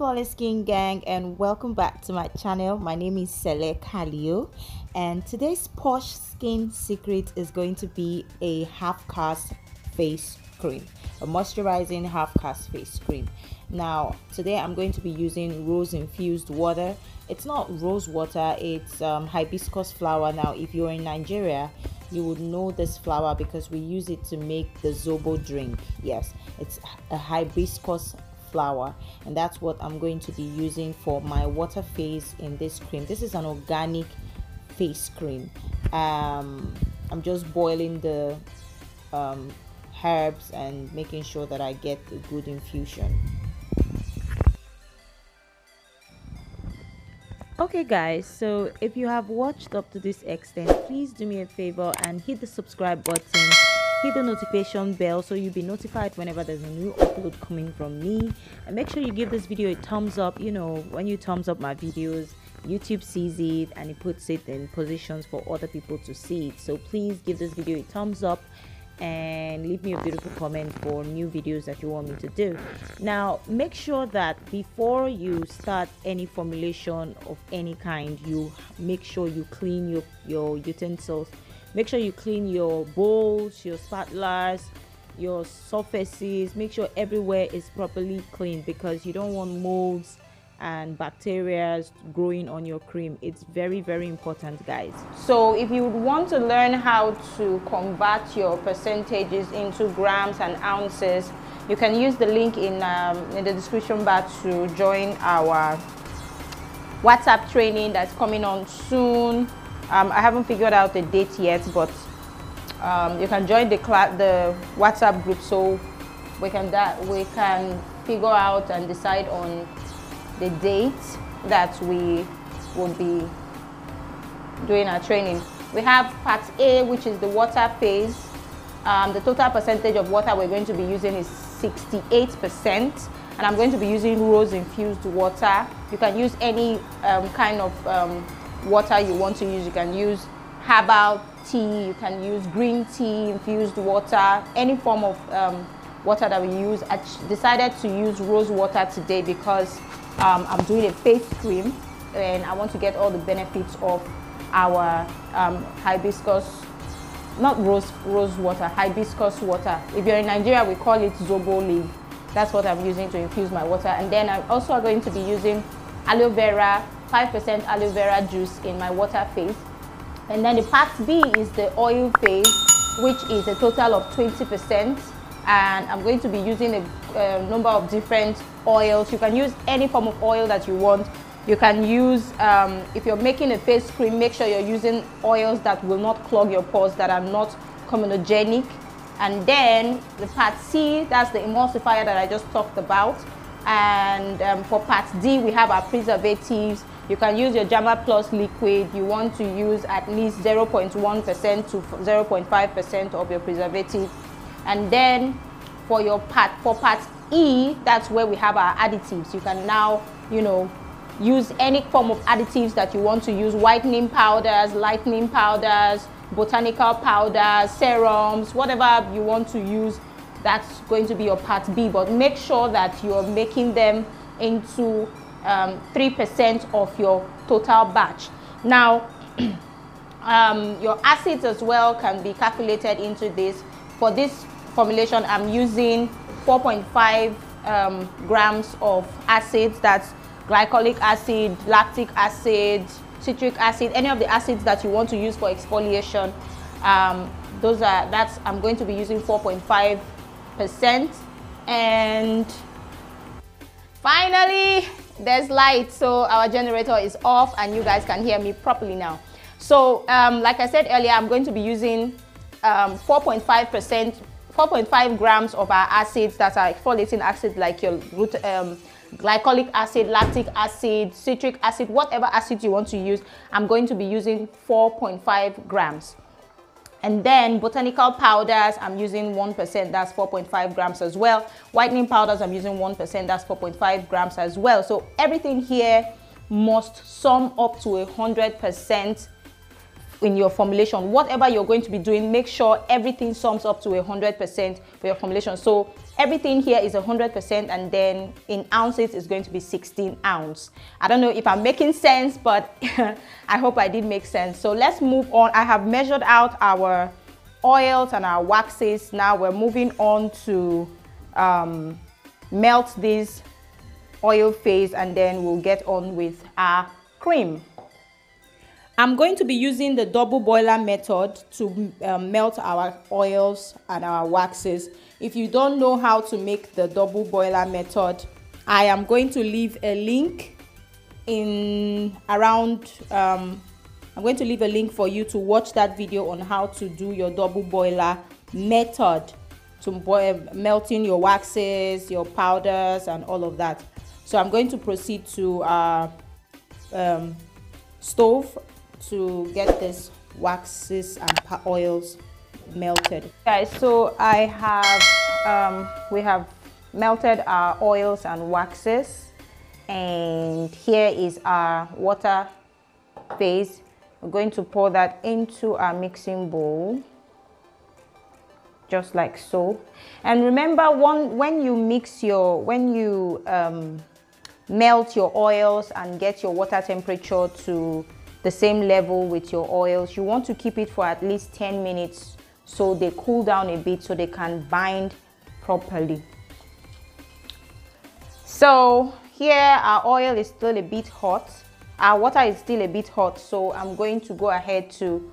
Flawless Skin Gang, and welcome back to my channel. My name is Sele Kalio, and today's posh skin secret is going to be a half-cast face cream, a moisturizing half-cast face cream. Now today I'm going to be using rose infused water. It's not rose water, it's hibiscus flower. Now if you're in Nigeria, you would know this flower because we use it to make the zobo drink. Yes, it's a hibiscus flower, and that's what I'm going to be using for my water face in this cream. This is an organic face cream. I'm just boiling the herbs and making sure that I get a good infusion. Okay guys, so if you have watched up to this extent, please do me a favor and hit the subscribe button, hit the notification bell so you'll be notified whenever there's a new upload coming from me, and make sure you give this video a thumbs up. You know, when you thumbs up my videos, YouTube sees it and it puts it in positions for other people to see it. So please give this video a thumbs up and leave me a beautiful comment for new videos that you want me to do. Now make sure that before you start any formulation of any kind, you make sure you clean your utensils. Make sure you clean your bowls, your spatulas, your surfaces. Make sure everywhere is properly cleaned because you don't want molds and bacteria growing on your cream. It's very, very important, guys. So if you want to learn how to convert your percentages into grams and ounces, you can use the link in the description bar to join our WhatsApp training that's coming on soon. I haven't figured out the date yet, but you can join the WhatsApp group so we can figure out and decide on the date that we will be doing our training. We have part A, which is the water phase. The total percentage of water we're going to be using is 68%, and I'm going to be using rose infused water. You can use any kind of water you want to use. You can use herbal tea, you can use green tea infused water, any form of water that we use. I decided to use rose water today because I'm doing a face cream and I want to get all the benefits of our hibiscus, not rose water, hibiscus water. If you're in Nigeria, we call it zobo leaf. That's what I'm using to infuse my water. And then I'm also going to be using aloe vera, 5% aloe vera juice in my water phase. And then the part B is the oil phase, which is a total of 20%. And I'm going to be using a number of different oils. You can use any form of oil that you want. You can use, if you're making a face cream, make sure you're using oils that will not clog your pores, that are not comedogenic. And then the part C, that's the emulsifier that I just talked about. And for part D, we have our preservatives. You can use your Germal Plus liquid. You want to use at least 0.1% to 0.5% of your preservative. And then for part E, that's where we have our additives. You can now, you know, use any form of additives that you want to use: whitening powders, lightening powders, botanical powders, serums, whatever you want to use. That's going to be your part B, but make sure that you're making them into 3% of your total batch. Now your acids as well can be calculated into this. For this formulation, I'm using 4.5 grams of acids. That's glycolic acid, lactic acid, citric acid, any of the acids that you want to use for exfoliation. I'm going to be using 4.5%. And finally, there's light, so our generator is off and you guys can hear me properly now. So like I said earlier, I'm going to be using 4.5 grams of our acids that are exfoliating acids, like your glycolic acid, lactic acid, citric acid, whatever acid you want to use. I'm going to be using 4.5 grams. And then botanical powders, I'm using 1%, that's 4.5 grams as well. Whitening powders, I'm using 1%, that's 4.5 grams as well. So everything here must sum up to 100% in your formulation. Whatever you're going to be doing, make sure everything sums up to 100% for your formulation. So everything here is 100%, and then in ounces is going to be 16 ounce. I don't know if I'm making sense, but I hope I did make sense. So let's move on. I have measured out our oils and our waxes. Now we're moving on to melt this oil phase, and then we'll get on with our cream. I'm going to be using the double boiler method to melt our oils and our waxes. If you don't know how to make the double boiler method, I am going to leave a link in around I'm going to leave a link for you to watch that video on how to do your double boiler method to melting your waxes, your powders, and all of that. So I'm going to proceed to our stove to get this waxes and oils melted. Guys, so I have we have melted our oils and waxes, and here is our water phase. We're going to pour that into our mixing bowl, just like so. And remember, when you melt your oils and get your water temperature to the same level with your oils, you want to keep it for at least 10 minutes so they cool down a bit, so they can bind properly. So here our oil is still a bit hot, our water is still a bit hot, so I'm going to go ahead to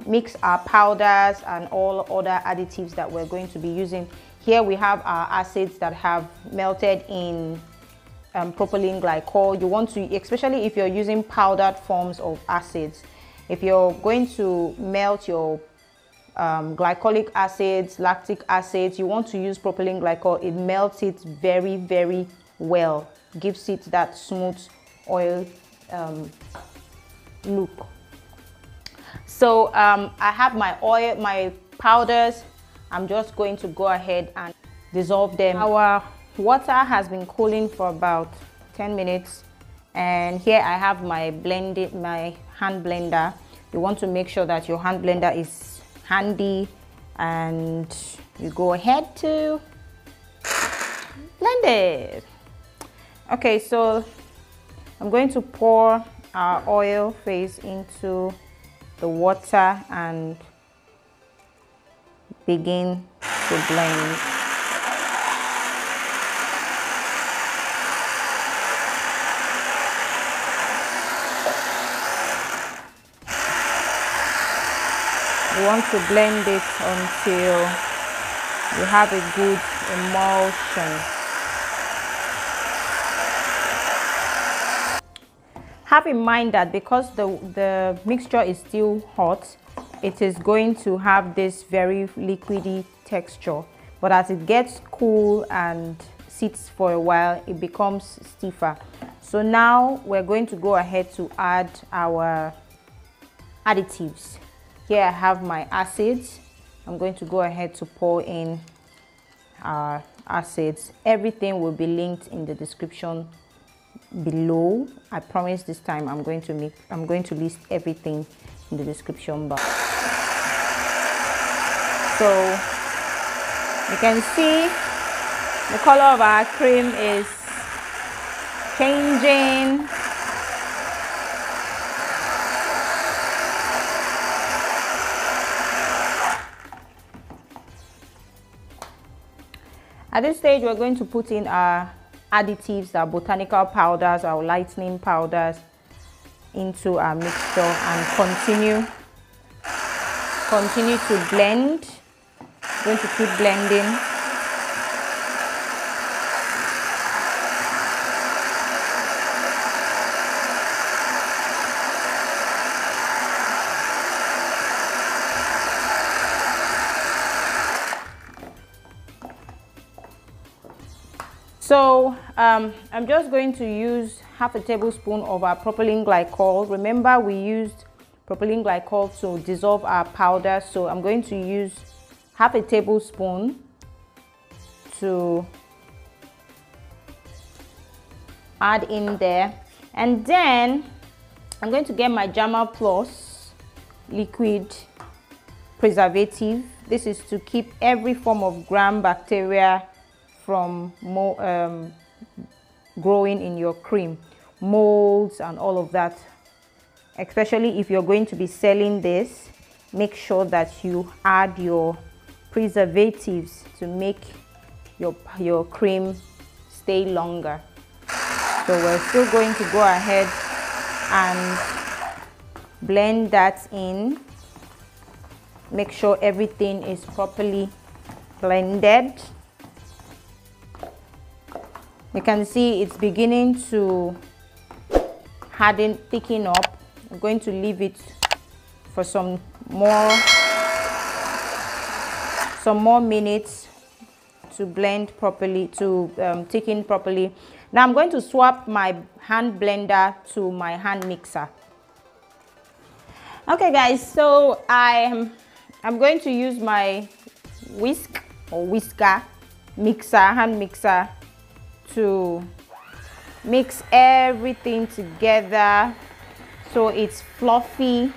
mix our powders and all other additives that we're going to be using. Here we have our acids that have melted in propylene glycol. You want to, especially if you're using powdered forms of acids, if you're going to melt your glycolic acids, lactic acids, you want to use propylene glycol. It melts it very, very well, gives it that smooth oil look. So I have my oil, my powders. I'm just going to go ahead and dissolve them. Our water has been cooling for about 10 minutes, and here I have my hand blender. You want to make sure that your hand blender is handy, and you go ahead to blend it. Okay, so I'm going to pour our oil phase into the water and begin to blend. You want to blend it until you have a good emulsion. Have in mind that because the mixture is still hot, it is going to have this very liquidy texture, but as it gets cool and sits for a while, it becomes stiffer. So now we're going to go ahead to add our additives. Here I have my acids. I'm going to go ahead to pour in our acids. Everything will be linked in the description below. I promise this time I'm going to list everything in the description box. So you can see the color of our cream is changing. At this stage, we're going to put in our additives, our botanical powders, our lightening powders into our mixture, and continue to blend. I'm going to keep blending. So I'm just going to use half a tablespoon of our propylene glycol. Remember, we used propylene glycol to dissolve our powder, so I'm going to use half a tablespoon to add in there. And then I'm going to get my Germal Plus liquid preservative. This is to keep every form of gram bacteria from growing in your cream, molds and all of that. Especially if you're going to be selling this, make sure that you add your preservatives to make your cream stay longer. So we're still going to go ahead and blend that in. Make sure everything is properly blended. You can see it's beginning to harden, thicken up. I'm going to leave it for some more minutes to blend properly, to thicken properly. Now I'm going to swap my hand blender to my hand mixer. Okay guys, so I'm going to use my whisk or whisker mixer, hand mixer, to mix everything together so it's fluffy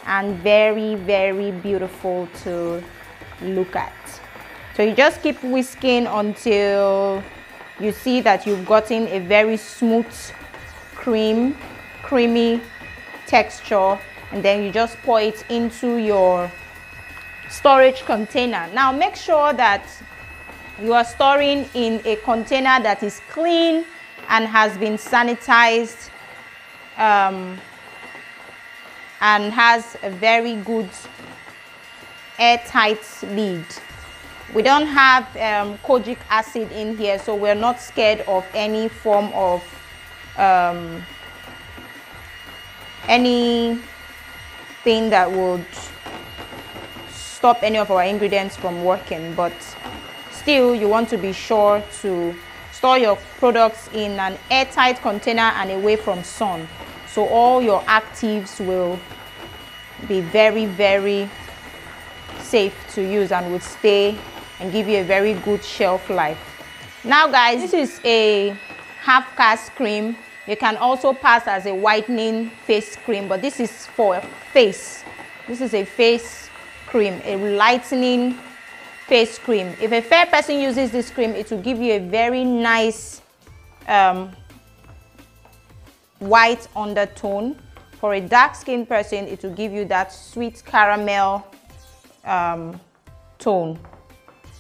and very, very beautiful to look at. So you just keep whisking until you see that you've gotten a very smooth creamy texture, and then you just pour it into your storage container. Now make sure that you are storing in a container that is clean and has been sanitized and has a very good airtight lid. We don't have kojic acid in here, so we're not scared of any form of anything that would stop any of our ingredients from working. But still, you want to be sure to store your products in an airtight container and away from sun, so all your actives will be very, very safe to use and will stay and give you a very good shelf life. Now guys, this is a half cast cream. You can also pass as a whitening face cream, but this is for face. This is a face cream, a lightening face cream. If a fair person uses this cream, it will give you a very nice white undertone. For a dark skinned person, it will give you that sweet caramel tone.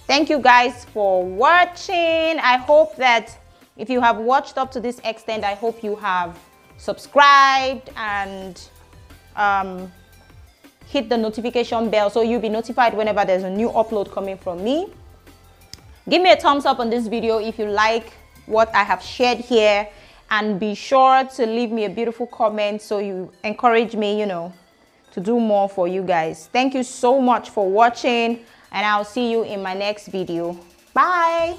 Thank you guys for watching. I hope that if you have watched up to this extent, I hope you have subscribed and hit the notification bell so you'll be notified whenever there's a new upload coming from me. Give me a thumbs up on this video if you like what I have shared here, and be sure to leave me a beautiful comment so you encourage me, you know, to do more for you guys. Thank you so much for watching, and I'll see you in my next video. Bye.